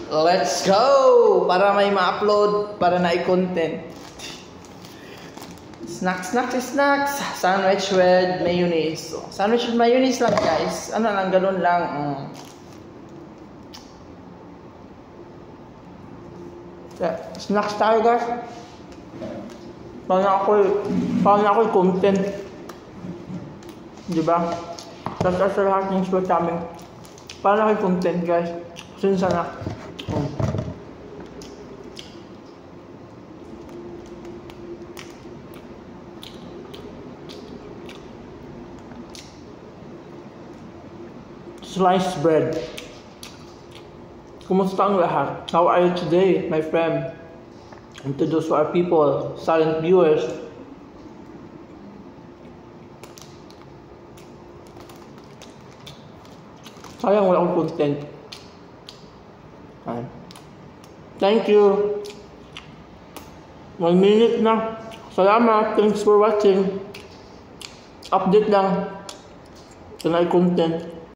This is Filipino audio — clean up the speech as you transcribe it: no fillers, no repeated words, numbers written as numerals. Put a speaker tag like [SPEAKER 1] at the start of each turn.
[SPEAKER 1] Let's go! Para may ma-upload, para na i-content. Snacks. Sandwich with mayonnaise. So, sandwich with mayonnaise lang guys. Ano lang, ganun lang. Snacks tayo guys. Paano ako content. Diba? Tapos sa lahat ng sport namin. Paano ako content guys. Sinsa na. Sliced bread. Kumusta ang lahat? How are you today, my friend? And to those who are people, silent viewers. Sayang wala akong content. Thank you. 1 minute na. Salamat. Thanks for watching. Update lang. Ito na yung content.